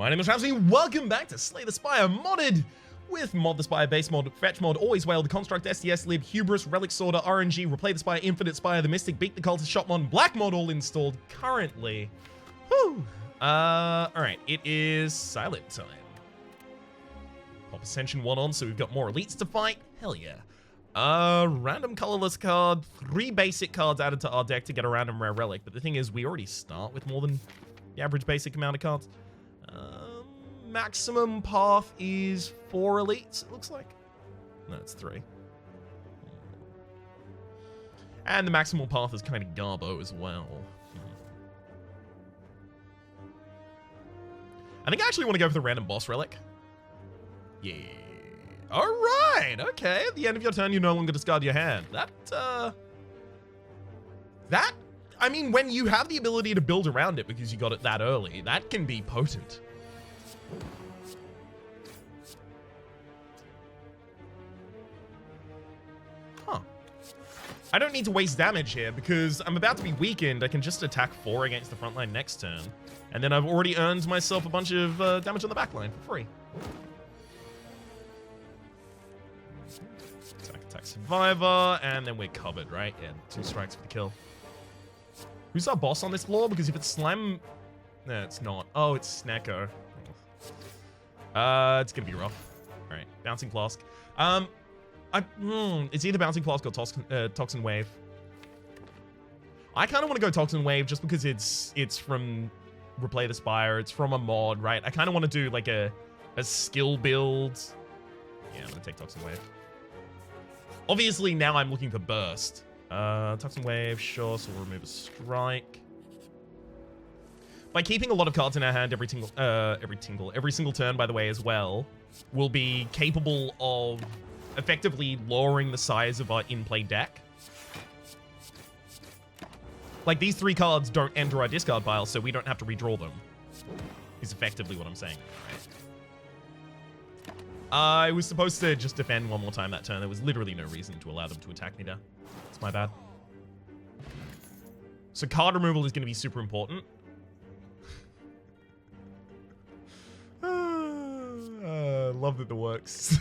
My name is Rhapsody. Welcome back to Slay the Spire modded with Mod the Spire, Base Mod, Fetch Mod, Always Whale, the Construct, SDS, Lib, Hubris, Relic Sorter, RNG, Replay the Spire, Infinite Spire, the Mystic, Beat the Cultist, Shop Mod, Black Mod all installed currently. Whew. Alright, it is Silent time. Pop Ascension 1 on, so we've got more elites to fight. Hell yeah. Random colorless card, 3 basic cards added to our deck to get a random rare relic, but the thing is we already start with more than the average basic amount of cards. Maximum path is 4 elites, it looks like. No, it's 3. And the maximal path is kind of garbo as well. I think I actually want to go for the random boss relic. Yeah. Alright, okay. At the end of your turn, you no longer discard your hand. I mean, when you have the ability to build around it because you got it that early, that can be potent. Huh. I don't need to waste damage here because I'm about to be weakened. I can just attack 4 against the front line next turn. And then I've already earned myself a bunch of damage on the back line for free. Attack Survivor, and then we're covered, right? Yeah, 2 strikes for the kill. Who's our boss on this floor? Because if it's Slime... No, it's not. Oh, it's Snecko. It's gonna be rough. Alright, Bouncing Flask. It's either Bouncing Flask or Toxin Wave. I kind of want to go Toxin Wave just because it's from Replay the Spire. It's from a mod, right? I kind of want to do like a skill build. Yeah, I'm gonna take Toxin Wave. Obviously, now I'm looking for Burst. Toxin Wave, sure, so we'll remove a strike. By keeping a lot of cards in our hand every single turn, by the way, as well, we'll be capable of effectively lowering the size of our in-play deck. Like, these 3 cards don't enter our discard pile, so we don't have to redraw them. Is effectively what I'm saying, right? I was supposed to just defend one more time that turn. There was literally no reason to allow them to attack me there. It's my bad. So card removal is going to be super important. Love that the works.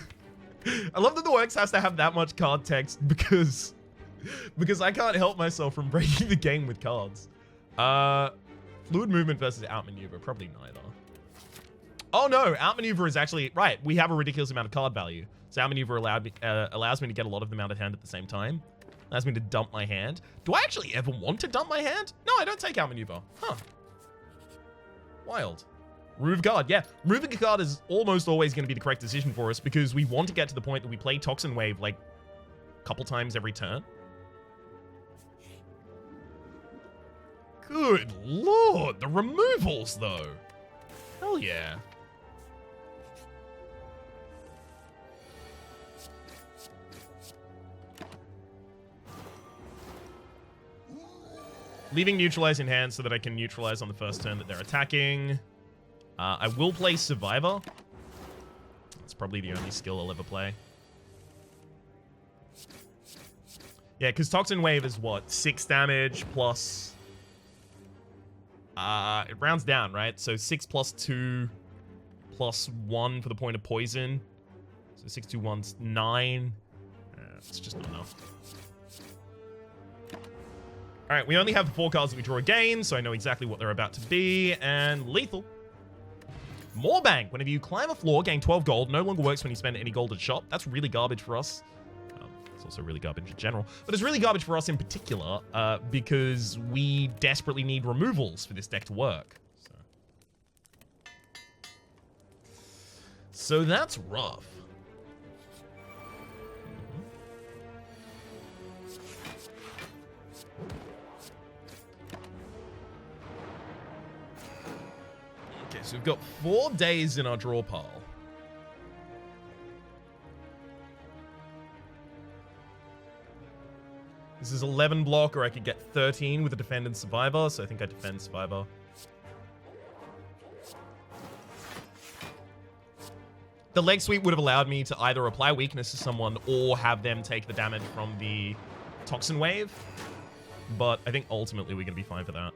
I love that the works has to have that much card text because I can't help myself from breaking the game with cards. Fluid movement versus outmaneuver, probably neither. Oh no, outmaneuver is actually right. We have a ridiculous amount of card value, so outmaneuver allows me to get a lot of them out of hand at the same time. Allows me to dump my hand. Do I actually ever want to dump my hand? No, I don't take outmaneuver. Huh. Wild. Remove a card, yeah. Removing a card is almost always going to be the correct decision for us because we want to get to the point that we play Toxin Wave like a couple times every turn. Good lord, the removals though. Hell yeah. Leaving neutralize in hand so that I can neutralize on the first turn that they're attacking. I will play Survivor. It's probably the only skill I'll ever play. Yeah, because Toxin Wave is what? 6 damage plus... it rounds down, right? So 6 plus 2 plus 1 for the point of poison. So 6 to 1's 9. It's just not enough. Alright, we only have the 4 cards that we draw again, so I know exactly what they're about to be. And lethal. More bank. Whenever you climb a floor, gain 12 gold. No longer works when you spend any gold at shop. That's really garbage for us. It's also really garbage in general. But it's really garbage for us in particular because we desperately need removals for this deck to work. So that's rough. So we've got 4 days in our draw pile. This is 11 block, or I could get 13 with a defend and survivor, so I think I defend survivor. The leg sweep would have allowed me to either apply weakness to someone or have them take the damage from the Toxin Wave, but I think ultimately we're going to be fine for that.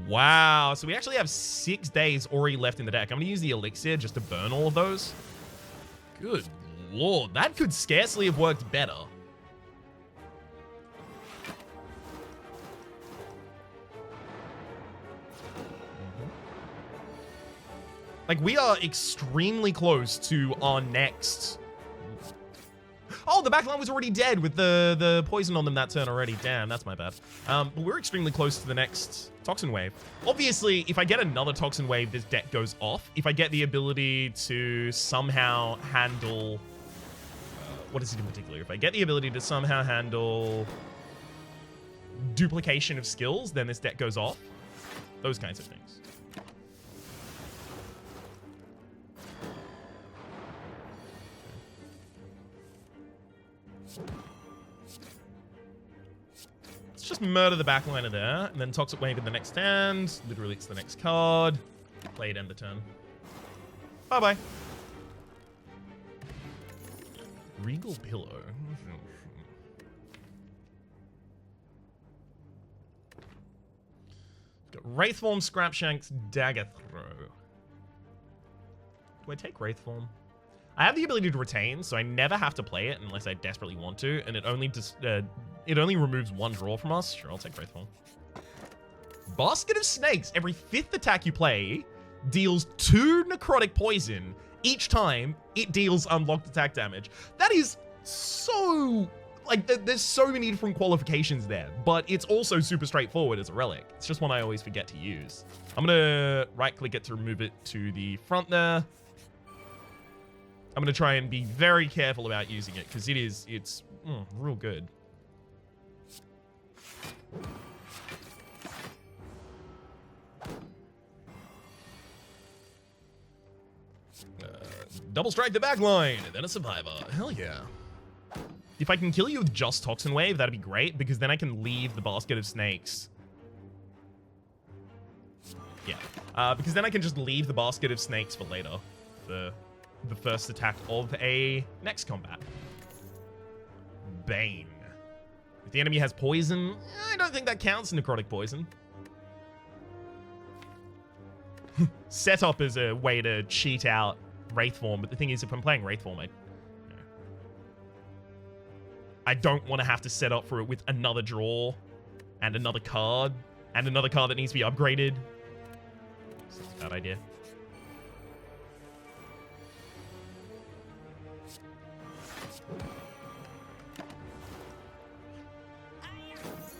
Wow, so we actually have 6 days already left in the deck. I'm going to use the elixir just to burn all of those. Good lord, that could scarcely have worked better. Like, we are extremely close to our next... Oh, the backline was already dead with the poison on them that turn already. Damn, that's my bad. But we're extremely close to the next Toxin Wave. Obviously, if I get another Toxin Wave, this deck goes off. If I get the ability to somehow handle... what is it in particular? If I get the ability to somehow handle duplication of skills, then this deck goes off. Those kinds of things. Let's just murder the backliner there, and then Toxic Wave in the next hand. Literally, it's the next card. Play it, end the turn. Bye-bye. Regal Pillow. Got Wraithform, Scrapshanks, Dagger Throw. Do I take Wraithform? I have the ability to retain, so I never have to play it unless I desperately want to, and it only removes 1 draw from us. Sure, I'll take Wraithform. Basket of Snakes. Every 5th attack you play deals 2 necrotic poison each time it deals unlocked attack damage. That is so... like, there's so many different qualifications there, but it's also super straightforward as a relic. It's just one I always forget to use. I'm gonna right-click it to remove it to the front there. I'm going to try and be very careful about using it, because it's real good. Double strike the back line, and then a survivor. Hell yeah. If I can kill you with just Toxin Wave, that'd be great, because then I can leave the Basket of Snakes. Yeah. Because then I can just leave the Basket of Snakes for later. The first attack of a next combat. Bane. If the enemy has poison, I don't think that counts necrotic poison. Set up as a way to cheat out Wraithform, but the thing is, if I'm playing Wraithform, I don't want to have to set up for it with another draw, and another card, and another card that needs to be upgraded. So that's a bad idea.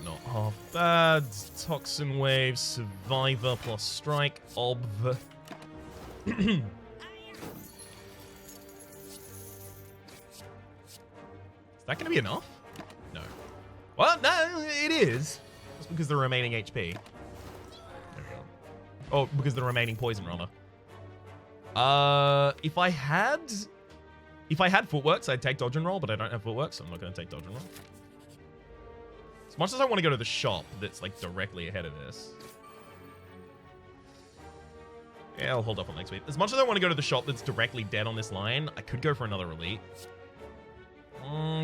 Not half bad. Toxin Wave, Survivor plus Strike, Ob. Is that going to be enough? No. Well, no, it is. That's because the remaining HP. There we go. Oh, because the remaining poison, rather. If I had Footworks, I'd take Dodge and Roll, but I don't have Footworks, so I'm not going to take Dodge and Roll. As much as I want to go to the shop that's, like, directly ahead of this. Yeah, I'll hold up on next week. As much as I want to go to the shop that's directly dead on this line, I could go for another Elite.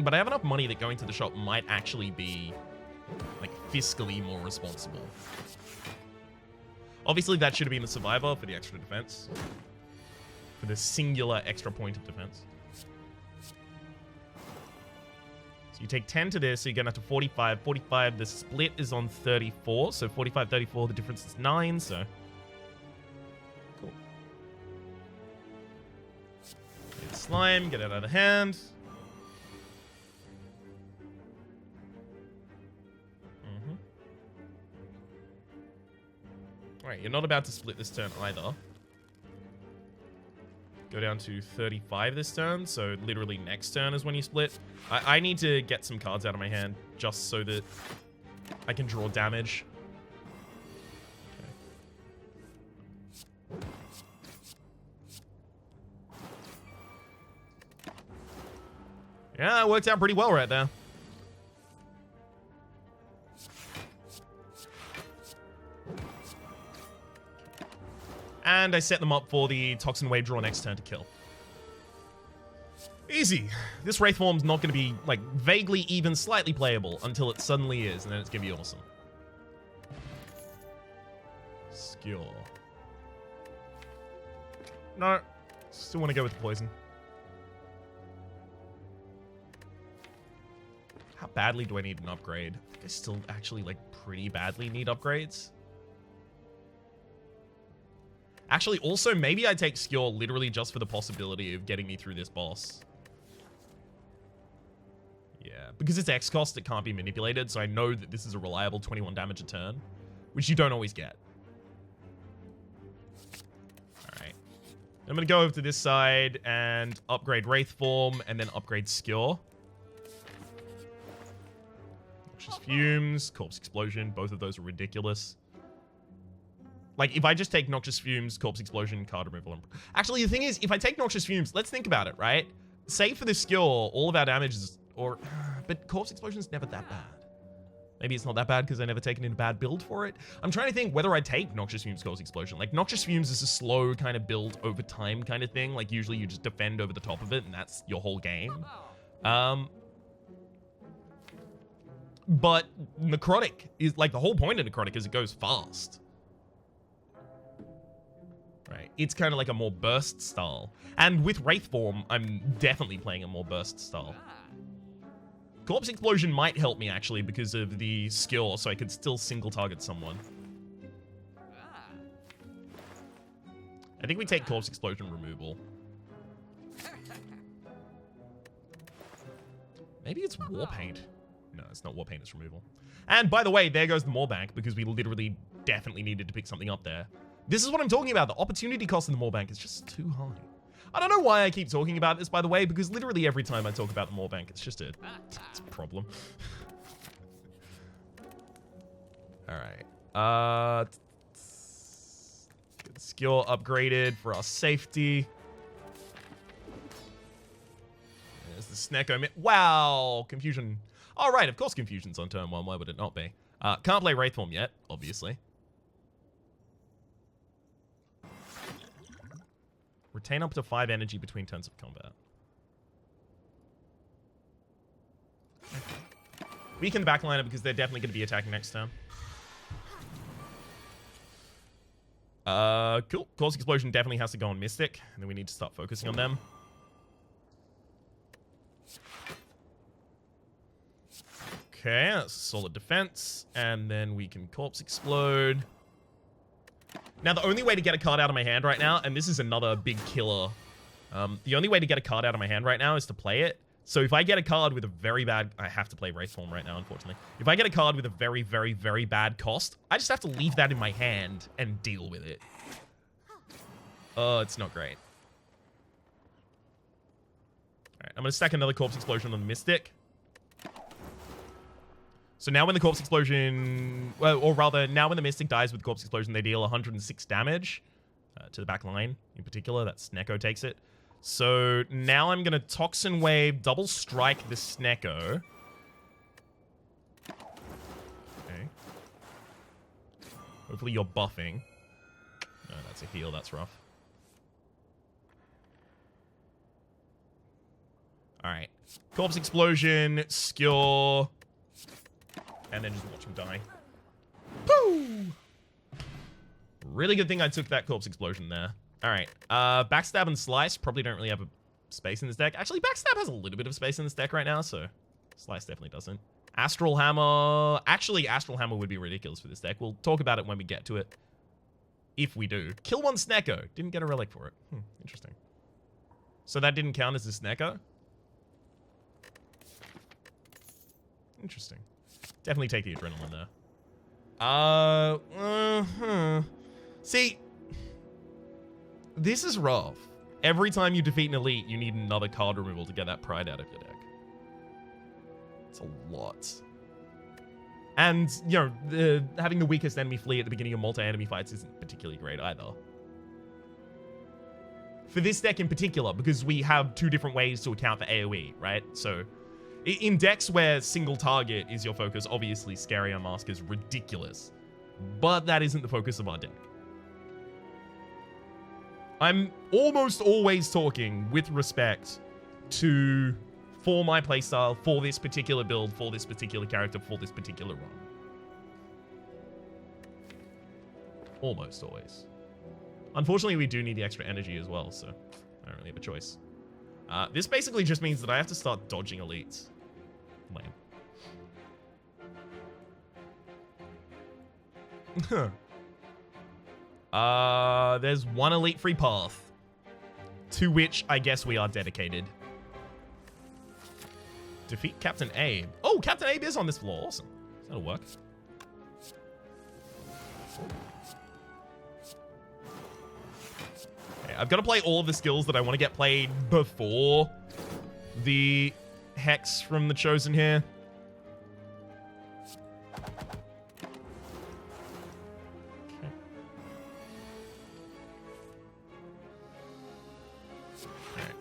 But I have enough money that going to the shop might actually be, like, fiscally more responsible. Obviously, that should have been the Survivor for the extra defense. For the singular extra point of defense. So you take 10 to this, so you're going to have to 45. 45, the split is on 34. So 45, 34, the difference is 9, so... Cool. Get slime, get it out of the hand. Alright, you're not about to split this turn either. Go down to 35 this turn, so literally next turn is when you split. I need to get some cards out of my hand just so that I can draw damage. Okay. Yeah, it worked out pretty well right there. And I set them up for the Toxin Wave draw next turn to kill. Easy. This Wraithform's not going to be, like, vaguely even slightly playable until it suddenly is, and then it's going to be awesome. Obscure. No. Still want to go with the poison. How badly do I need an upgrade? I think I still actually, like, pretty badly need upgrades. Actually, also, maybe I take Skewer literally just for the possibility of getting me through this boss. Yeah, because it's X cost, it can't be manipulated, so I know that this is a reliable 21 damage a turn, which you don't always get. Alright. I'm going to go over to this side and upgrade Wraith Form, and then upgrade Skewer. Noxious Fumes, Corpse Explosion, both of those are ridiculous. Like, if I just take Noxious Fumes, Corpse Explosion, card removal... Actually, the thing is, if I take Noxious Fumes, let's think about it, right? Say for the skill, all of our damage is... But Corpse Explosion's never that bad. Maybe it's not that bad because I never taken in a bad build for it. I'm trying to think whether I take Noxious Fumes, Corpse Explosion. Like, Noxious Fumes is a slow kind of build over time kind of thing. Like, usually you just defend over the top of it, and that's your whole game. But Necrotic is... Like, the whole point of Necrotic is it goes fast. Right, it's kind of like a more burst style. And with Wraith Form, I'm definitely playing a more burst style. Corpse Explosion might help me, actually, because of the skill, so I could still single target someone. I think we take Corpse Explosion removal. Maybe it's War Paint. No, it's not War Paint, it's removal. And by the way, there goes the Moorbank, because we literally definitely needed to pick something up there. This is what I'm talking about. The opportunity cost in the Moorbank is just too high. I don't know why I keep talking about this, by the way, because literally every time I talk about the Moorbank, it's just it's a problem. Alright. Get the skill upgraded for our safety. There's the Snecko. Wow! Confusion. Oh, right, of course Confusion's on turn 1. Why would it not be? Can't play Wraith Form yet, obviously. Retain up to 5 energy between turns of combat. Weaken the backliner because they're definitely going to be attacking next turn. Cool. Corpse Explosion definitely has to go on Mystic, and then we need to start focusing on them. Okay, that's a solid defense, and then we can Corpse Explode. Now, the only way to get a card out of my hand right now, and this is another big killer, the only way to get a card out of my hand right now is to play it. So if I get a card with a very bad... I have to play Wraith Form right now, unfortunately. If I get a card with a very, very, very bad cost, I just have to leave that in my hand and deal with it. Oh, it's not great. Alright, I'm going to stack another Corpse Explosion on the Mystic. So now when the Corpse Explosion... Well, or rather, now when the Mystic dies with Corpse Explosion, they deal 106 damage to the back line in particular. That Snecko takes it. So now I'm going to Toxin Wave, double strike the Snecko. Okay. Hopefully you're buffing. No, that's a heal. That's rough. Alright. Corpse Explosion, Skewer... And then just watch him die. Pooh! Really good thing I took that Corpse Explosion there. Alright. Backstab and Slice probably don't really have a space in this deck. Actually, Backstab has a little bit of space in this deck right now, so Slice definitely doesn't. Astral Hammer... Actually, Astral Hammer would be ridiculous for this deck. We'll talk about it when we get to it. If we do. Kill one Snecko. Didn't get a relic for it. Interesting. So that didn't count as a Snecko? Interesting. Definitely take the adrenaline there. See, this is rough. Every time you defeat an elite, you need another card removal to get that pride out of your deck. It's a lot. And, you know, having the weakest enemy flee at the beginning of multi-enemy fights isn't particularly great either. For this deck in particular, because we have two different ways to account for AoE, right? So... in decks where single target is your focus, obviously Scary Unmask is ridiculous. But that isn't the focus of our deck. I'm almost always talking with respect to for my playstyle, for this particular build, for this particular character, for this particular run. Almost always. Unfortunately, we do need the extra energy as well, so I don't really have a choice. This basically just means that I have to start dodging elites. Lame. There's one elite free path, to which I guess we are dedicated. Defeat Captain Abe. Oh, Captain Abe is on this floor. Awesome. That'll work. Okay, I've got to play all of the skills that I want to get played before the Hex from the Chosen here.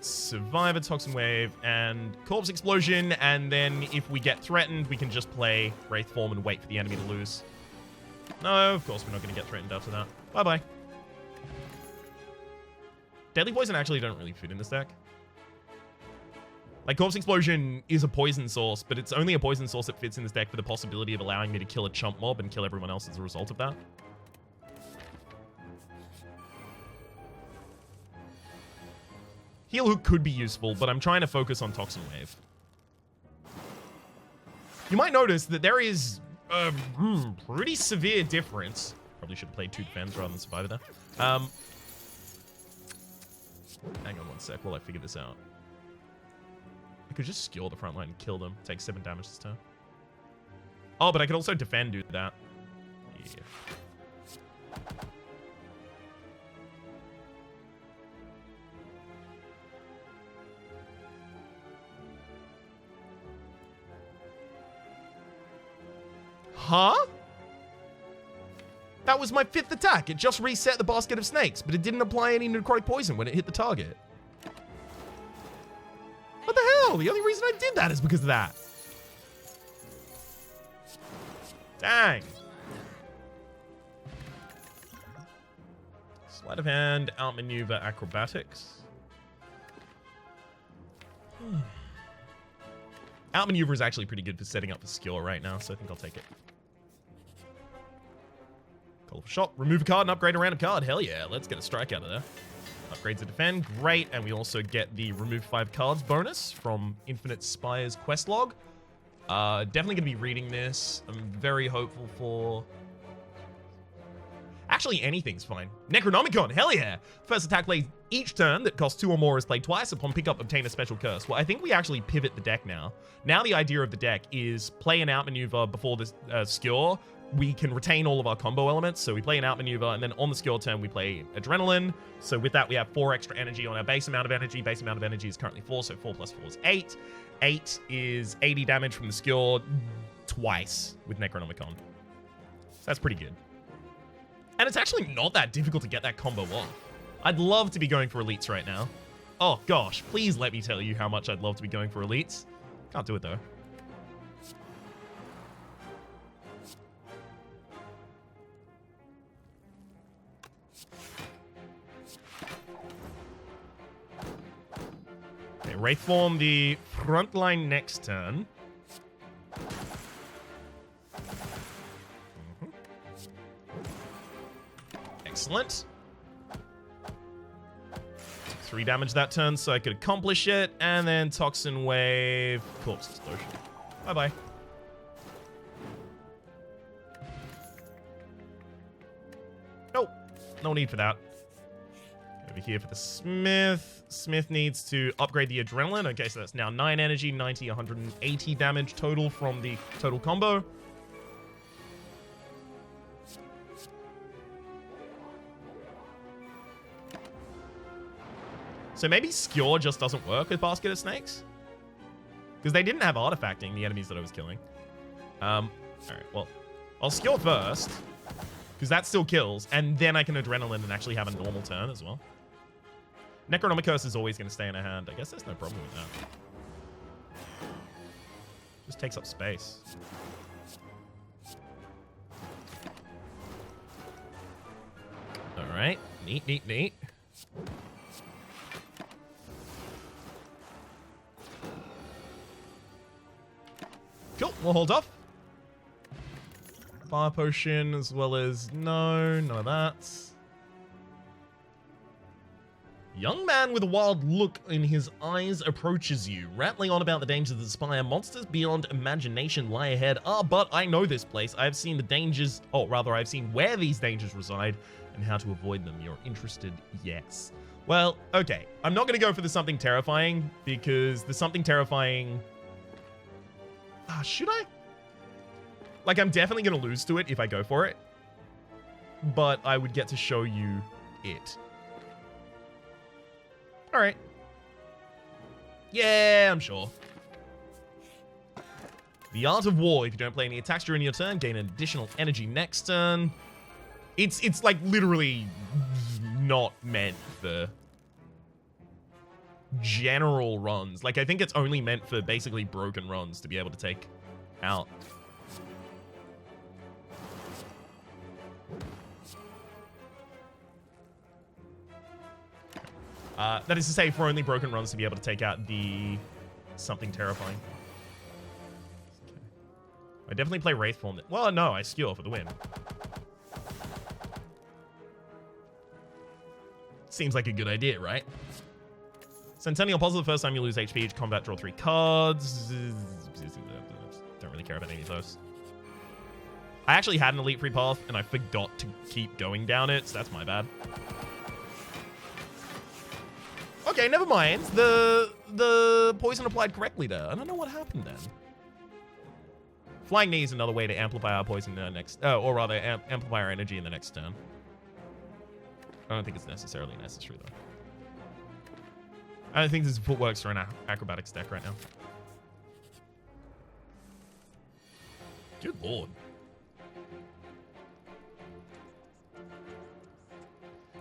Survivor, Toxin Wave, and Corpse Explosion, and then if we get threatened, we can just play Wraith Form and wait for the enemy to lose. No, of course we're not going to get threatened after that. Bye-bye. Deadly Poison actually don't really fit in this deck. Like, Corpse Explosion is a poison source, but it's only a poison source that fits in this deck for the possibility of allowing me to kill a chump mob and kill everyone else as a result of that. Heal Hook could be useful, but I'm trying to focus on Toxin Wave. You might notice that there is a pretty severe difference. Probably should have played 2 defense rather than Survivor there. Hang on one sec while I figure this out. I could just skewer the front line and kill them. Take 7 damage this turn. Oh, but I could also defend do that. Yeah. Huh? That was my 5th attack. It just reset the basket of snakes, but it didn't apply any necrotic poison when it hit the target. What the hell? The only reason I did that is because of that. Dang. Sleight of hand, outmaneuver, acrobatics. Outmaneuver is actually pretty good for setting up the skill right now, so I think I'll take it. Call for shot, remove a card and upgrade a random card. Hell yeah, let's get a strike out of there. Upgrade to defend, great. And we also get the remove 5 cards bonus from Infinite Spire's quest log. Definitely gonna be reading this. I'm very hopeful for... Actually, anything's fine. Necronomicon, hell yeah! First attack played each turn that costs 2 or more is played twice. Upon pickup, obtain a special curse. Well, I think we actually pivot the deck now. Now the idea of the deck is play an outmaneuver before this skewer. We can retain all of our combo elements, so we play an outmaneuver, and then on the skill turn, we play Adrenaline. So with that, we have 4 extra energy on our base amount of energy. Base amount of energy is currently 4, so 4 plus 4 is 8. 8 is 80 damage from the skill twice with Necronomicon. So that's pretty good. And it's actually not that difficult to get that combo off. I'd love to be going for elites right now. Oh gosh, please let me tell you how much I'd love to be going for elites. Can't do it though. Okay, Wraith Form the front line next turn. Excellent. 3 damage that turn, so I could accomplish it. And then Toxin Wave, Corpse Explosion. Bye-bye. Nope. No need for that. Over here for the Smith. Smith needs to upgrade the Adrenaline. Okay, so that's now 9 energy, 90, 180 damage total from the total combo. So maybe Skewer just doesn't work with Basket of Snakes? Because they didn't have artifacting, the enemies that I was killing. Alright, well, I'll Skewer first. Because that still kills. And then I can Adrenaline and actually have a normal turn as well. Necronomicon is always going to stay in our hand. I guess there's no problem with that. Just takes up space. Alright, neat, neat, neat. Cool, we'll hold off. Fire potion, as well as... No, none of that. Young man with a wild look in his eyes approaches you, rattling on about the dangers of the Spire. Monsters beyond imagination lie ahead. But I know this place. I've seen the dangers... Oh, rather, I've seen where these dangers reside and how to avoid them. You're interested? Yes. Well, okay. I'm not going to go for the something terrifying, because the something terrifying... should I? Like, I'm definitely going to lose to it if I go for it. But I would get to show you it. Alright. Yeah, I'm sure. The Art of War. If you don't play any attacks during your turn, gain additional energy next turn. It's like literally not meant for general runs. Like, I think it's only meant for basically broken runs to be able to take out. That is to say, for only broken runs to be able to take out the something terrifying. Okay. I definitely play Wraithform. Well, no, I skewer for the win. Seems like a good idea, right? Centennial Puzzle, the first time you lose HP each combat, draw 3 cards. Don't really care about any of those. I actually had an Elite Free Path, and I forgot to keep going down it, so that's my bad. Okay, never mind. The poison applied correctly there. I don't know what happened then. Flying Knee is another way to amplify our poison in the next... or rather, amplify our energy in the next turn. I don't think it's necessarily necessary, though. I don't think this footworks for an acrobatics deck right now. Good lord.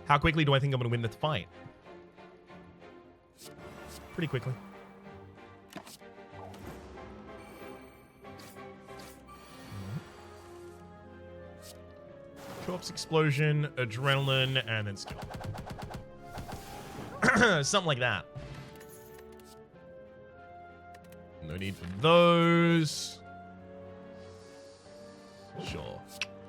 How quickly do I think I'm going to win this fight? Pretty quickly. Corpse Explosion, Adrenaline, and then skill. Something like that. No need for those. Sure.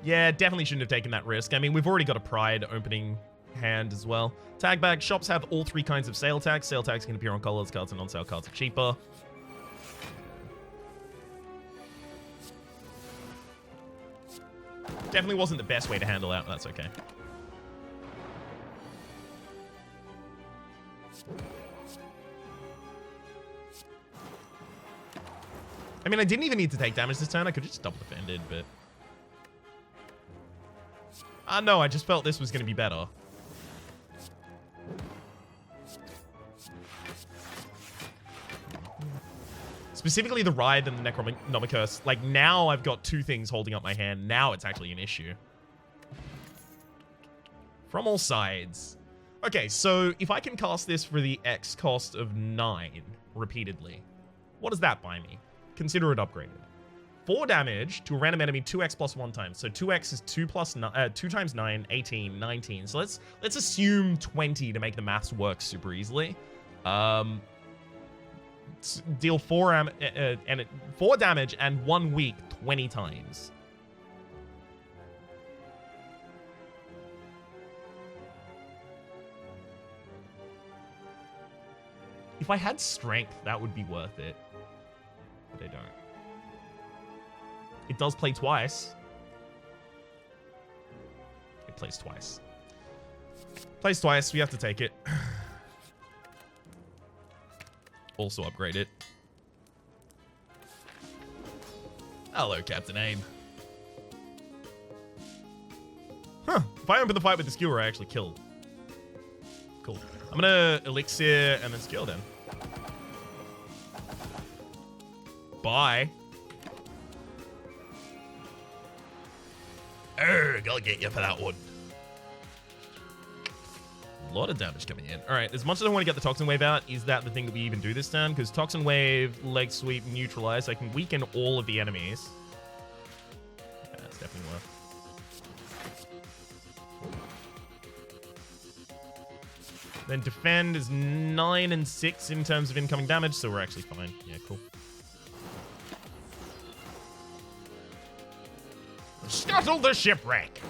Yeah, definitely shouldn't have taken that risk. I mean, we've already got a Pride opening hand as well. Tag bag. Shops have all 3 kinds of sale tags. Sale tags can appear on colors cards, and on-sale cards are cheaper. Definitely wasn't the best way to handle that, but that's okay. I mean, I didn't even need to take damage this turn. I could have just double defended, but... no, I just felt this was going to be better. Specifically the Ride and the Necronomicus. Like, now I've got 2 things holding up my hand. Now it's actually an issue. From all sides. Okay, so if I can cast this for the X cost of 9 repeatedly, what does that buy me? Consider it upgraded. 4 damage to a random enemy 2x plus 1 times. So 2x is 2 times 9, 18, 19. So let's assume 20 to make the maths work super easily. Deal 4 damage and 1 week 20 times. If I had strength, that would be worth it. But I don't. It does play twice. It plays twice. Plays twice. We have to take it. Also upgrade it. Hello, Captain Abe. Huh. If I open the fight with the skewer, I actually killed. Cool. I'm gonna elixir and then skill then. Bye. Urgh, I'll get you for that one. A lot of damage coming in. All right, as much as I want to get the Toxin Wave out, is that the thing that we even do this turn? Because Toxin Wave, Leg Sweep, Neutralize, I can weaken all of the enemies. Yeah, that's definitely worth. Then Defend is 9 and 6 in terms of incoming damage, so we're actually fine. Yeah, cool. Scuttle the shipwreck.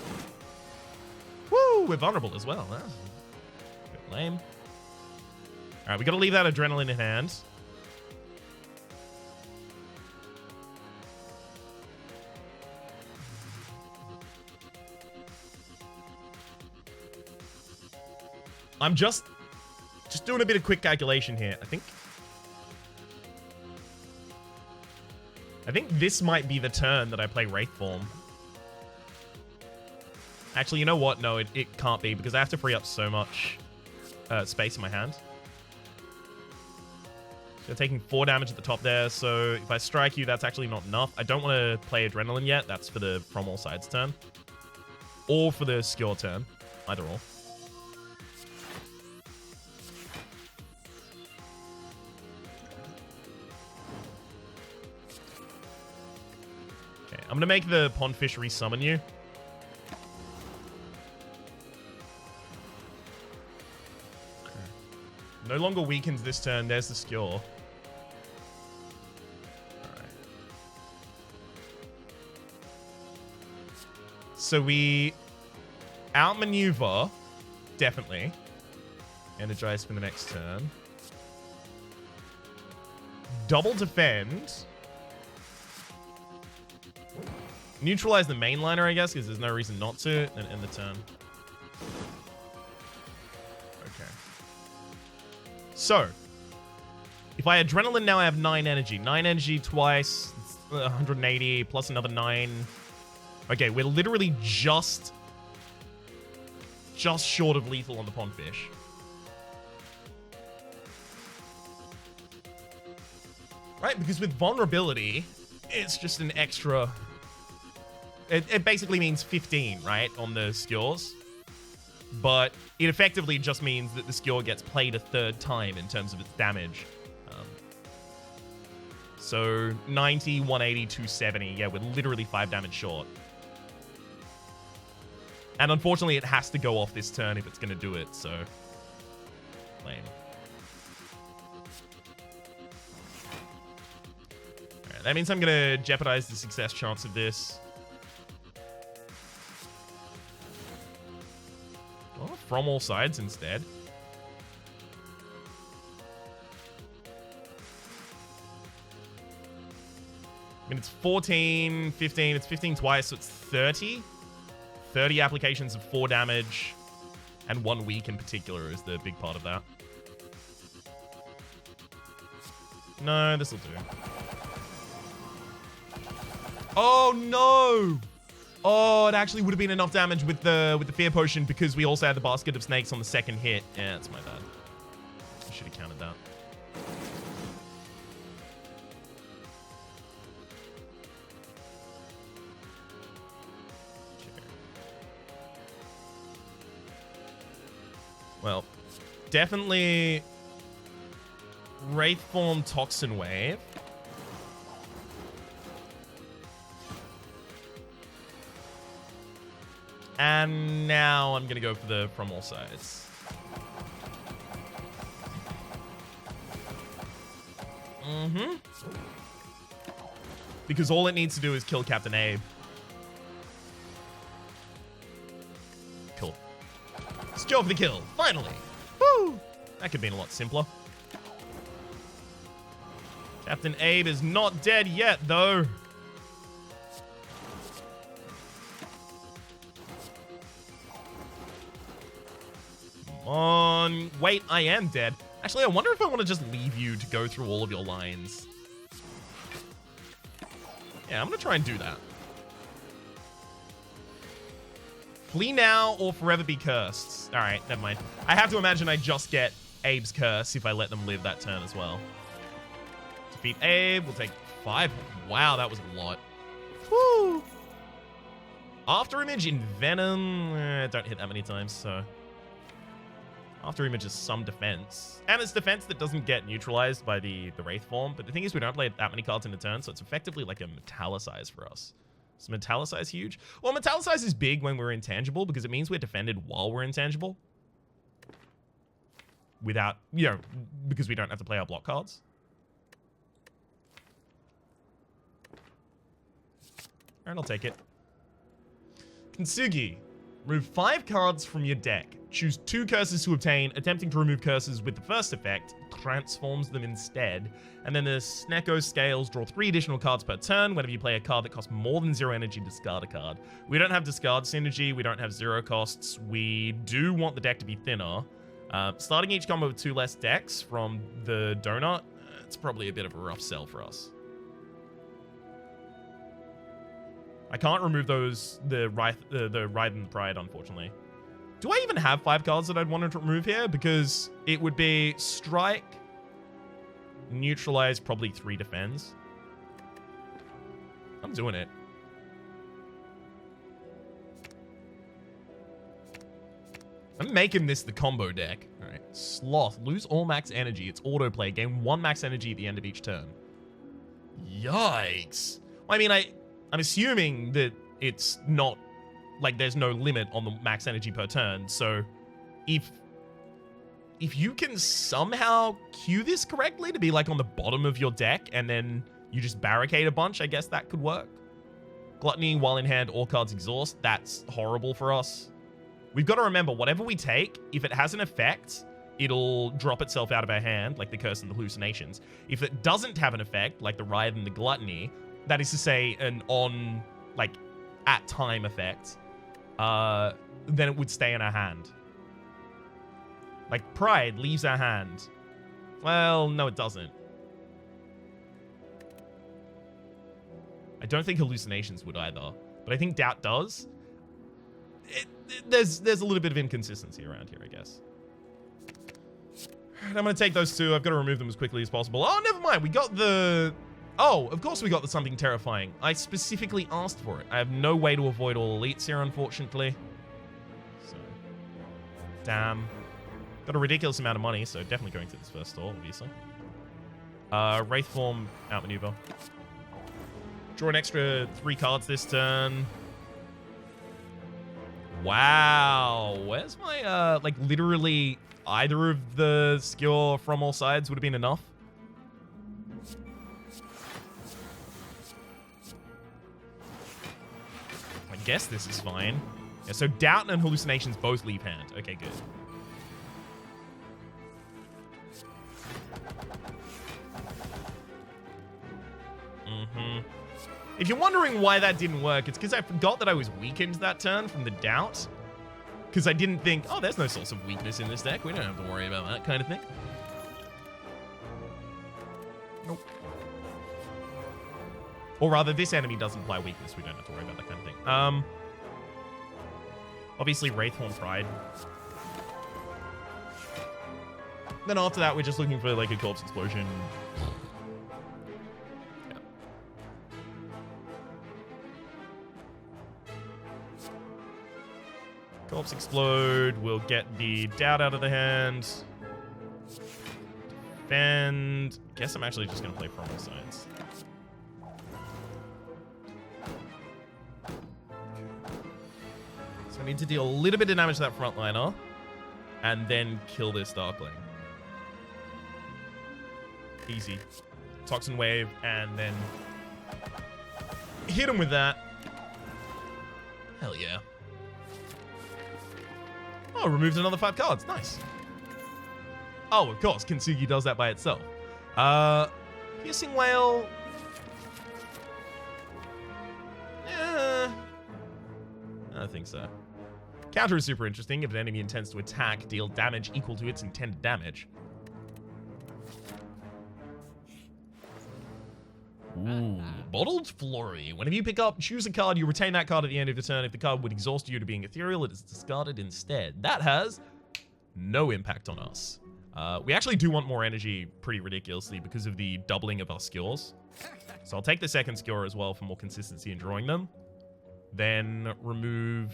Woo, we're vulnerable as well. That's a bit lame. All right, we got to leave that adrenaline in hand. I'm just doing a bit of quick calculation here. I think this might be the turn that I play Wraith Form. Actually, you know what? No, it can't be because I have to free up so much space in my hand. So you're taking 4 damage at the top there, so if I strike you, that's actually not enough. I don't want to play Adrenaline yet. That's for the From All Sides turn. Or for the Skewer turn. Either or. Okay, I'm going to make the Pondfish resummon you. No longer weakens this turn. There's the Skewer. Alright. So we outmaneuver, definitely. Energize for the next turn. Double defend. Neutralize the mainliner, I guess, because there's no reason not to, and end the turn. So, if I Adrenaline now, I have 9 energy. 9 energy twice, 180, plus another 9. Okay, we're literally just short of lethal on the Pondfish. Right, because with vulnerability, it's just an extra... It basically means 15, right, on the skills. But it effectively just means that the Skewer gets played a 3rd time in terms of its damage. So 90, 180, 270. Yeah, we're literally 5 damage short. And unfortunately, it has to go off this turn if it's going to do it, so... Lame. Alright, that means I'm going to jeopardize the success chance of this. Well, From All Sides instead. I mean, it's 14, 15. It's 15 twice, so it's 30. 30 applications of 4 damage. And 1 weak in particular is the big part of that. No, this'll do. Oh, no! Oh, it actually would have been enough damage with the Fear Potion because we also had the Basket of Snakes on the 2nd hit. Yeah, that's my bad. I should have counted that. Okay. Well, definitely Wraith Form Toxin Wave. And now I'm going to go for the From All Sides. Because all it needs to do is kill Captain Abe. Cool. Skewer for the kill. Finally. Woo! That could have been a lot simpler. Captain Abe is not dead yet, though. On. Wait, I am dead. Actually, I wonder if I want to just leave you to go through all of your lines. Yeah, I'm going to try and do that. Flee now or forever be cursed. All right, never mind. I have to imagine I just get Abe's curse if I let them live that turn as well. Defeat Abe. We'll take 5. Wow, that was a lot. Woo! After Image in Venom. Don't hit that many times, so... After Image is some defense. And it's defense that doesn't get neutralized by the Wraith Form. But the thing is, we don't play that many cards in a turn, so it's effectively like a Metallicize for us. Is Metallicize huge? Well, Metallicize is big when we're intangible because it means we're defended while we're intangible. Without, you know, because we don't have to play our block cards. Alright, I'll take it. Kintsugi. Remove 5 cards from your deck. Choose 2 curses to obtain. Attempting to remove curses with the first effect transforms them instead. And then the Snecko scales. Draw 3 additional cards per turn. Whenever you play a card that costs more than 0 energy, discard a card. We don't have discard synergy. We don't have 0 costs. We do want the deck to be thinner. Starting each combo with 2 less decks from the donut, it's probably a bit of a rough sell for us. I can't remove those, the Ride and the Pride, unfortunately. Do I even have 5 cards that I'd want to remove here? Because it would be Strike, Neutralize, probably 3 Defends. I'm doing it. I'm making this the combo deck. All right. Sloth. Lose all max energy. It's autoplay. Gain 1 max energy at the end of each turn. Yikes. Well, I mean, I'm assuming that it's not, like, there's no limit on the max energy per turn. So if you can somehow cue this correctly to be, like, on the bottom of your deck and then you just barricade a bunch, I guess that could work. Gluttony, while in hand, all cards exhaust. That's horrible for us. We've got to remember, whatever we take, if it has an effect, it'll drop itself out of our hand, like the Curse and the Hallucinations. If it doesn't have an effect, like the Riot and the Gluttony, that is to say, an on, like, at time effect, then it would stay in our hand. Like, Pride leaves our hand. Well, no, it doesn't. I don't think Hallucinations would either, but I think Doubt does. There's a little bit of inconsistency around here, I guess. And I'm going to take those 2. I've got to remove them as quickly as possible. Oh, never mind. We got the... Oh, of course we got the Something Terrifying. I specifically asked for it. I have no way to avoid all elites here, unfortunately. So, damn. Got a ridiculous amount of money, so definitely going to this first store, obviously. Wraith Form, outmaneuver. Draw an extra 3 cards this turn. Wow. Where's my, like, literally either of the skill from all sides would have been enough? I guess this is fine. Yeah, so Doubt and Hallucinations both leave hand. Okay, good. If you're wondering why that didn't work, it's because I forgot that I was weakened that turn from the Doubt. Because I didn't think, oh, there's no source of weakness in this deck. We don't have to worry about that kind of thing. Nope. Or rather, this enemy does imply weakness. We don't have to worry about that kind of thing. Obviously, Wraithhorn Pride. Then after that, we're just looking for, like, a Corpse Explosion. Yeah. Corpse Explode. We'll get the Doubt out of the hand. Defend. Guess I'm actually just going to play From All Sides. So I need to deal a little bit of damage to that frontliner and then kill this Darkling. Easy. Toxin Wave and then hit him with that. Hell yeah. Oh, removed another 5 cards. Nice. Oh, of course, Kintsugi does that by itself. Piercing Whale. I don't think so. Counter is super interesting. If an enemy intends to attack, deal damage equal to its intended damage. Ooh, Bottled Flurry. Whenever you pick up, choose a card, you retain that card at the end of the turn. If the card would exhaust you to being ethereal, it is discarded instead. That has no impact on us. We actually do want more energy pretty ridiculously because of the doubling of our skills. So I'll take the second skill as well for more consistency in drawing them. Then remove...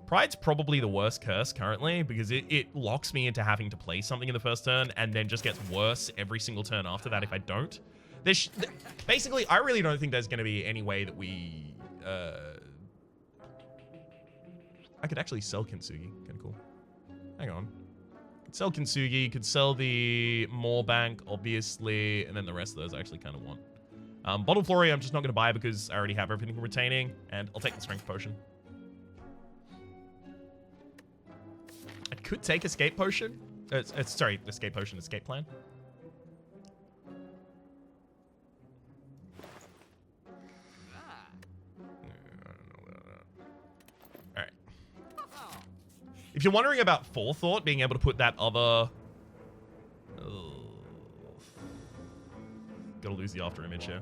Pride's probably the worst curse currently because it locks me into having to play something in the first turn and then just gets worse every single turn after that if I don't. Basically, I really don't think there's going to be any way that we... I could actually sell Kintsugi. Kind of cool. Hang on. Could sell Kintsugi. Could sell the Moorbank, obviously. And then the rest of those I actually kind of want. Bottled Flurry, I'm just not going to buy because I already have everything from retaining. And I'll take the Strength Potion. could take Escape Potion. Sorry, Escape Potion, Escape Plan. Alright. If you're wondering about Forethought, being able to put that other... Gotta lose the after image here.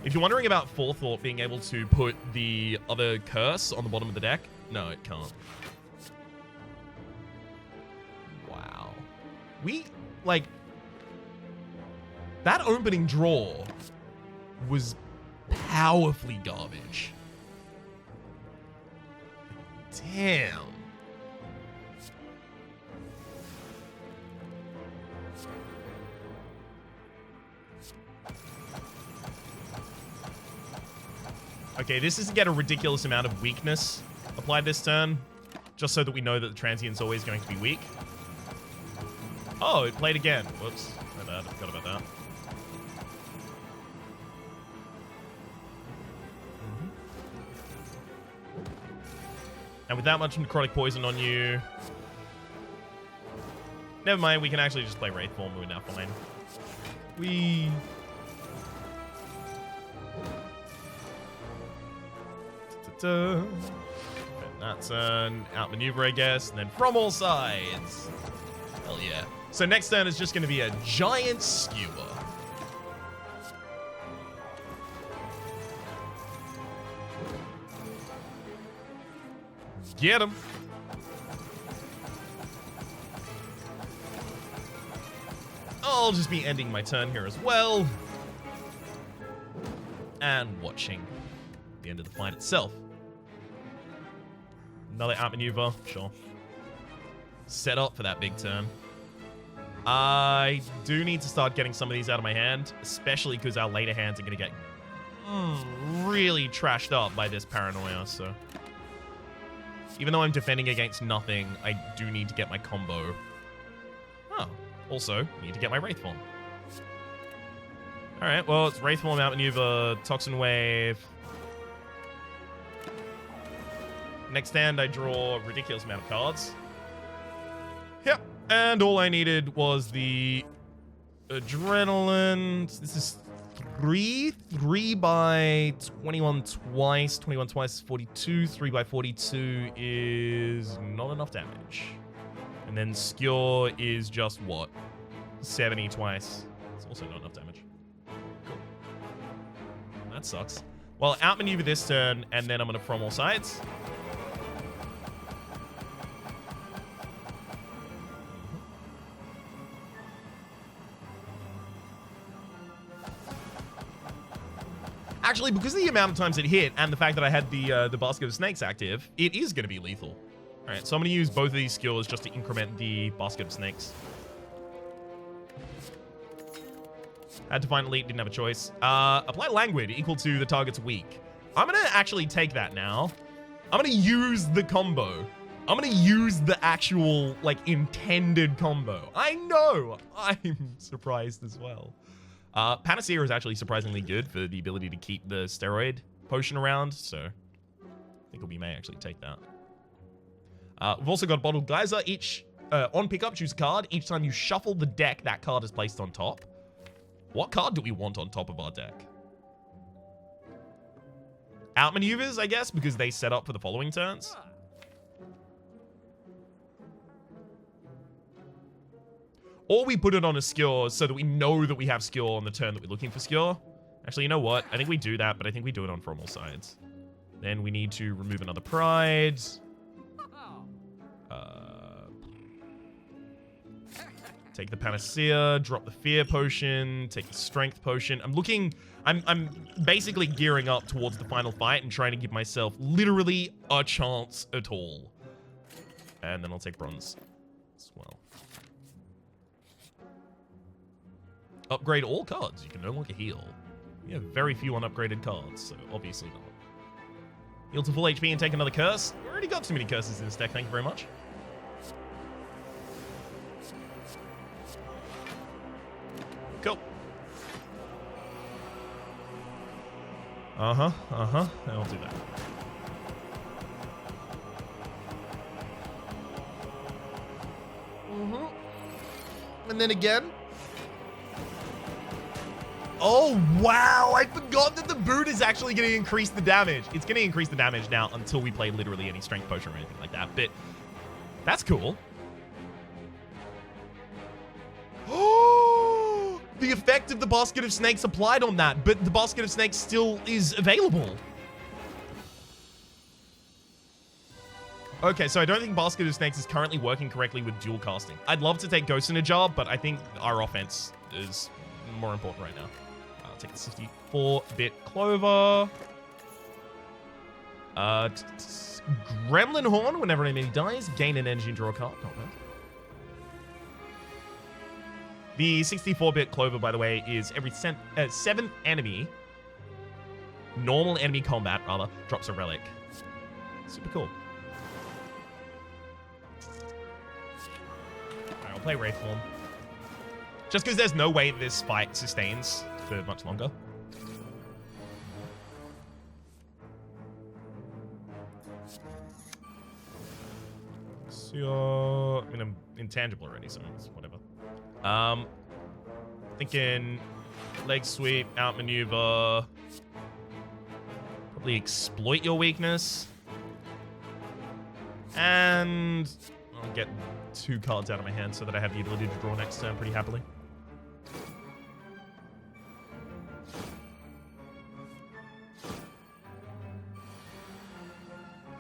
If you're wondering about Forethought being able to put the other curse on the bottom of the deck, no, it can't. Wow. Like, that opening draw was powerfully garbage. Damn. Okay, this is to get a ridiculous amount of weakness applied this turn, just so that we know that the Transient's always going to be weak. Oh, it played again. Whoops. My bad. I forgot about that. And with that much Necrotic Poison on you... Never mind, we can actually just play Wraith Form. We're now fine. That's an outmaneuver, I guess, and then from all sides. Hell yeah. So next turn is just going to be a giant skewer. Get him. I'll just be ending my turn here as well. And watching the end of the fight itself. Another outmaneuver, sure. Set up for that big turn. I do need to start getting some of these out of my hand, especially because our later hands are going to get really trashed up by this paranoia, so... Even though I'm defending against nothing, I do need to get my combo. Oh, also, need to get my Wraith Form. Alright, well, it's Wraith Form, outmaneuver, Toxin Wave... Next hand, I draw a ridiculous amount of cards. Yep, and all I needed was the Adrenaline. This is 3 by 21 twice. 21 twice is 42. 3 by 42 is not enough damage. And then Skewer is just what? 70 twice. It's also not enough damage. Cool. That sucks. Well, outmaneuver this turn, and then I'm going to From All Sides. Actually, because of the amount of times it hit and the fact that I had the Basket of Snakes active, it is going to be lethal. All right, so I'm going to use both of these skills just to increment the Basket of Snakes. Had to find Elite, didn't have a choice. Apply Languid equal to the target's weak. I'm going to actually take that now. I'm going to use the combo. I'm going to use the actual, like, intended combo. I know. I'm surprised as well. Panacea is actually surprisingly good for the ability to keep the steroid potion around, so I think we may actually take that. We've also got Bottled Geyser. Each, on pickup, choose a card. Each time you shuffle the deck, that card is placed on top. What card do we want on top of our deck? Outmaneuvers, I guess, because they set up for the following turns. Or we put it on a Skewer so that we know that we have Skewer on the turn that we're looking for Skewer. Actually, you know what? I think we do that, but I think we do it on From All Sides. Then we need to remove another Pride. Take the Panacea, drop the Fear Potion, take the Strength Potion. I'm basically gearing up towards the final fight and trying to give myself literally a chance at all. And then I'll take Bronze as well. Upgrade all cards. You can no longer heal. We have very few unupgraded cards, so obviously not. Heal to full HP and take another curse. We already got too many curses in this deck, thank you very much. Cool. I'll do that. And then again. Oh, wow. I forgot that the boot is actually going to increase the damage. It's going to increase the damage now until we play literally any strength potion or anything like that. But that's cool. Oh, the effect of the basket of snakes applied on that, but the basket of snakes still is available. Okay, so I don't think Basket of Snakes is currently working correctly with dual casting. I'd love to take Ghost in a Jar, but I think our offense is more important right now. I'll take the 64-bit Clover. Gremlin Horn, whenever an enemy dies, gain an energy and draw a card. Not bad. The 64-bit Clover, by the way, is every 7th enemy, normal enemy combat, rather, drops a relic. Super cool. I'll play Wraithform. Just because there's no way this fight sustains for much longer. So, I mean, I'm intangible already, so it's whatever. Thinking leg sweep, outmaneuver. Probably exploit your weakness. And I'll get 2 cards out of my hand so that I have the ability to draw next turn pretty happily.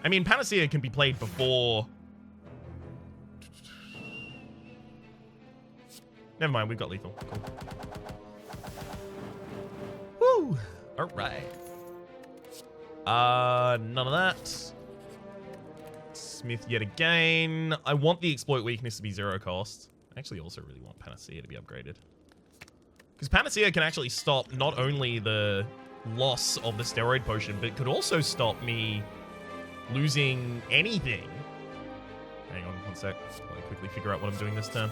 I mean, Panacea can be played before... Never mind, we've got lethal. Cool. Woo! Alright. None of that. Smith yet again. I want the exploit weakness to be 0 cost. I actually also really want Panacea to be upgraded. Because Panacea can actually stop not only the loss of the steroid potion, but it could also stop me losing anything. Hang on one sec. Let me quickly figure out what I'm doing this turn.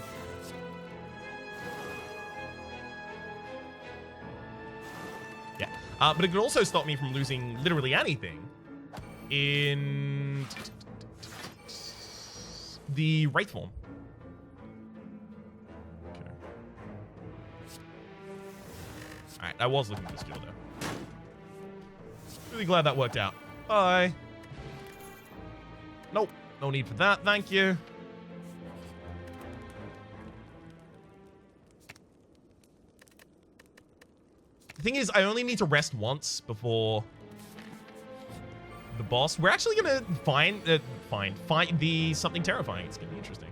Yeah. But it could also stop me from losing literally anything in the Wraithform. Okay. Alright, I was looking for this duel though. Really glad that worked out. Bye. Nope, no need for that, thank you. The thing is, I only need to rest once before the boss. We're actually gonna find the something terrifying. It's gonna be interesting.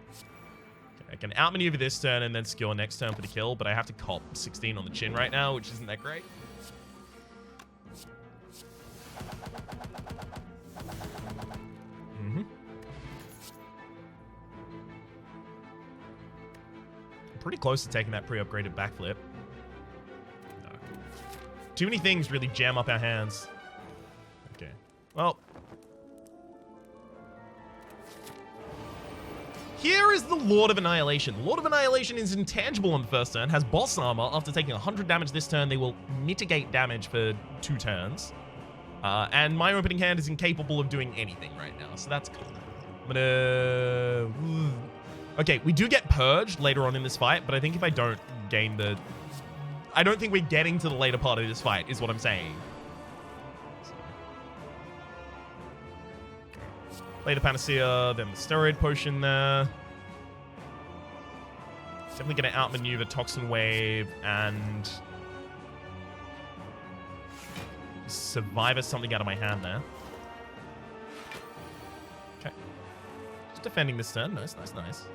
Okay, I can outmaneuver this turn and then skill next turn for the kill, but I have to cop 16 on the chin right now, which isn't that great. Pretty close to taking that pre-upgraded backflip. No. Too many things really jam up our hands. Okay. Well. Here is the Lord of Annihilation. The Lord of Annihilation is intangible on the first turn, has boss armor. After taking 100 damage this turn, they will mitigate damage for 2 turns. And my opening hand is incapable of doing anything right now, so that's cool. I'm gonna... Okay, we do get purged later on in this fight, but I think if I don't gain the... I don't think we're getting to the later part of this fight, is what I'm saying. So. Later Panacea, then the steroid potion there. Definitely going to outmaneuver Toxin Wave and... Survivor something out of my hand there. Okay. Just defending this turn. Nice, nice, nice.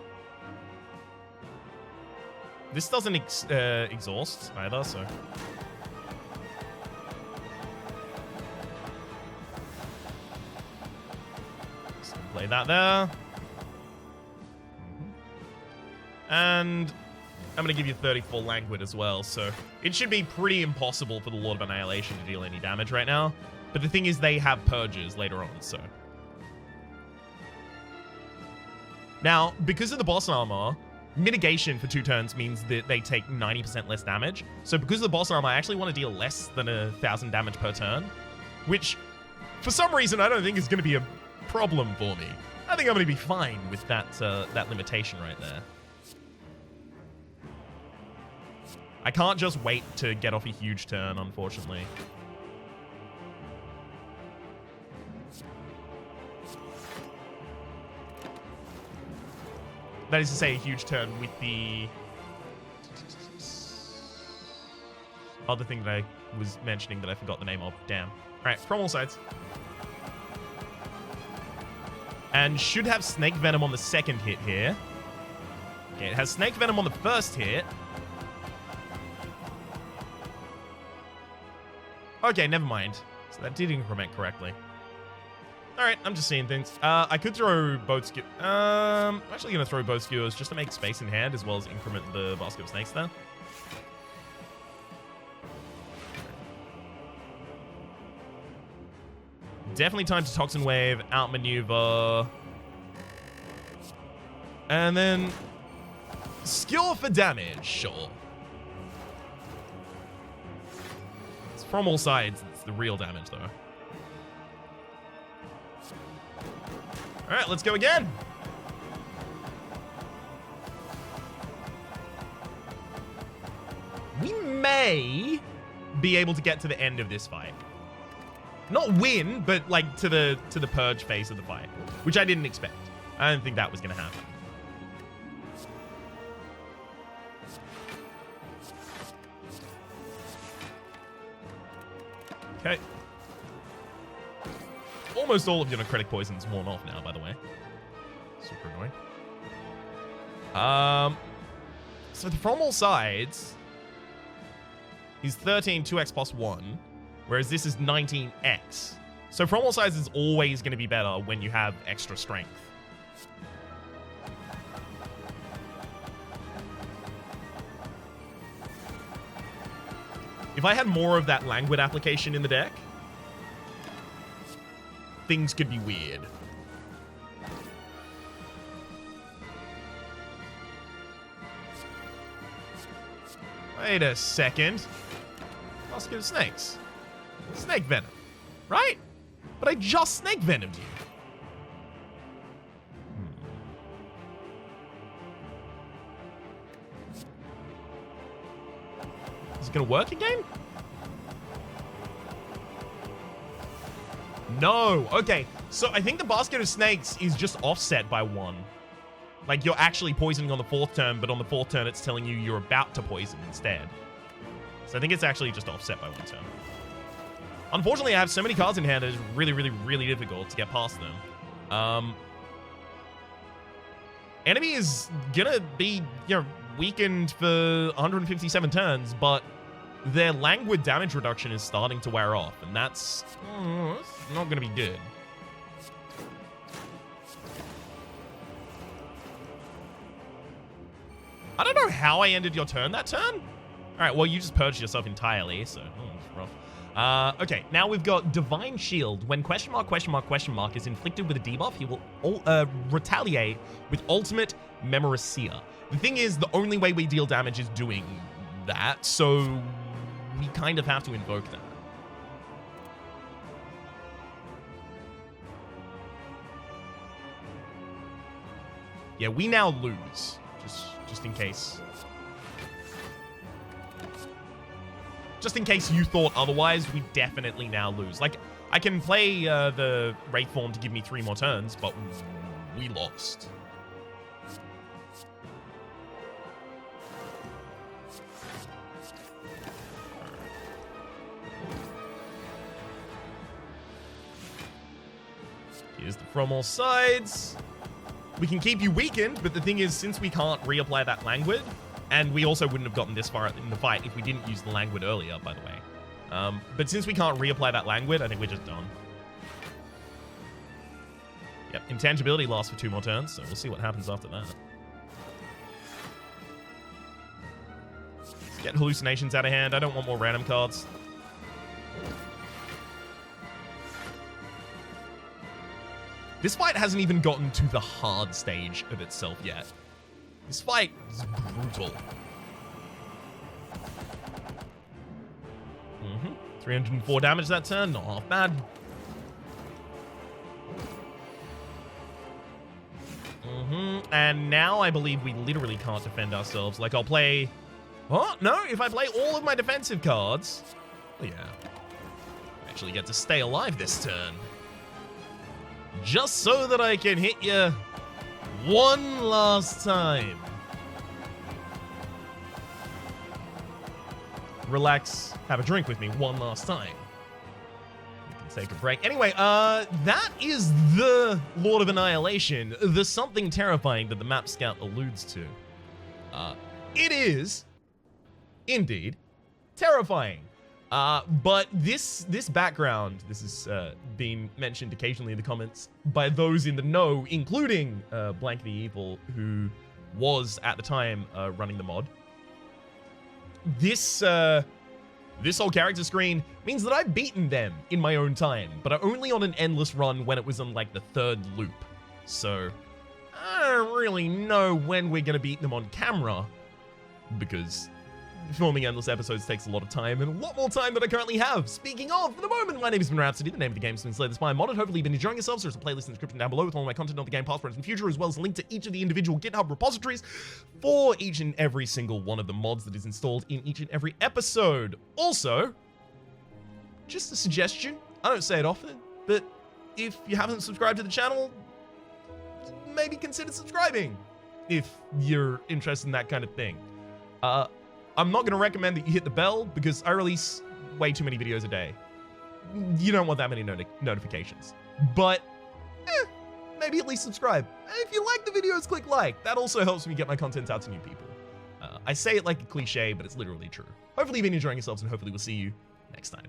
This doesn't exhaust either, so... So play that there. And I'm going to give you 34 Languid as well, so it should be pretty impossible for the Lord of Annihilation to deal any damage right now. But the thing is, they have purges later on, so... Now, because of the boss armor... Mitigation for 2 turns means that they take 90% less damage. So because of the boss armor, I actually want to deal less than 1,000 damage per turn. Which, for some reason, I don't think is going to be a problem for me. I think I'm going to be fine with that that limitation right there. I can't just wait to get off a huge turn, unfortunately. That is to say, a huge turn with the other thing that I was mentioning that I forgot the name of. Damn. Alright, from all sides. And should have Snake Venom on the second hit here. Okay, it has Snake Venom on the first hit. Okay, never mind. So that did increment correctly. Alright, I'm just seeing things. I could throw both skewers. I'm actually going to throw both skewers just to make space in hand as well as increment the basket of snakes there. Definitely time to Toxin Wave, outmaneuver. And then skewer for damage, sure. It's from all sides. It's the real damage, though. All right, let's go again. We may be able to get to the end of this fight. Not win, but like to the purge phase of the fight, which I didn't expect. I didn't think that was going to happen. Okay. Almost all of your necrotic poison's worn off now, by the way. Super annoying. So from all sides, he's 13, 2x plus 1, whereas this is 19x. So from all sides is always going to be better when you have extra strength. If I had more of that languid application in the deck, things could be weird. Wait a second. Basket of snakes. Snake venom, right? But I just snake venomed you. Is it gonna work again? No. Okay. So I think the basket of snakes is just offset by 1. Like you're actually poisoning on the 4th turn, but on the 4th turn it's telling you you're about to poison instead. So I think it's actually just offset by 1 turn. Unfortunately, I have so many cards in hand that it's really, really, really difficult to get past them. Enemy is gonna be, weakened for 157 turns, but their languid damage reduction is starting to wear off, and that's not gonna be good. I don't know how I ended your turn that turn. All right, well, you just purged yourself entirely, so it's rough. Okay, now we've got Divine Shield. When question mark is inflicted with a debuff, he will retaliate with Ultimate Memoracia. The thing is, the only way we deal damage is doing that, so we kind of have to invoke that. Yeah, we now lose, just in case. Just in case you thought otherwise, we definitely now lose. Like, I can play the Wraith form to give me 3 more turns, but we lost. Here's the from all sides. We can keep you weakened, but the thing is, since we can't reapply that languid, and we also wouldn't have gotten this far in the fight if we didn't use the languid earlier, by the way. But since we can't reapply that languid, I think we're just done. Yep, intangibility lasts for 2 more turns, so we'll see what happens after that. Let's get hallucinations out of hand. I don't want more random cards. This fight hasn't even gotten to the hard stage of itself yet. This fight is brutal. 304 damage that turn, not half bad. And now I believe we literally can't defend ourselves. Like, I'll play... Oh, no, if I play all of my defensive cards... Oh, yeah. I actually get to stay alive this turn. Just so that I can hit you one last time. Relax, have a drink with me one last time. We can take a break. Anyway, that is the Lord of Annihilation, the something terrifying that the map scout alludes to. It is, indeed, terrifying. But this background, this has been mentioned occasionally in the comments by those in the know, including Blank the Evil, who was at the time running the mod. This whole character screen means that I've beaten them in my own time, but only on an endless run when it was on like the 3rd loop. So I don't really know when we're gonna beat them on camera, because filming endless episodes takes a lot of time, and a lot more time than I currently have. Speaking of, for the moment, my name has been Rhapsody. The name of the game has been Slay the Spire modded. Hopefully you've been enjoying yourselves. There's a playlist in the description down below with all my content on the game, past, present, and future, as well as a link to each of the individual GitHub repositories for each and every single one of the mods that is installed in each and every episode. Also, just a suggestion. I don't say it often, but if you haven't subscribed to the channel, maybe consider subscribing if you're interested in that kind of thing. I'm not going to recommend that you hit the bell, because I release way too many videos a day. You don't want that many notifications. But, maybe at least subscribe. And if you like the videos, click like. That also helps me get my content out to new people. I say it like a cliche, but it's literally true. Hopefully you've been enjoying yourselves, and hopefully we'll see you next time.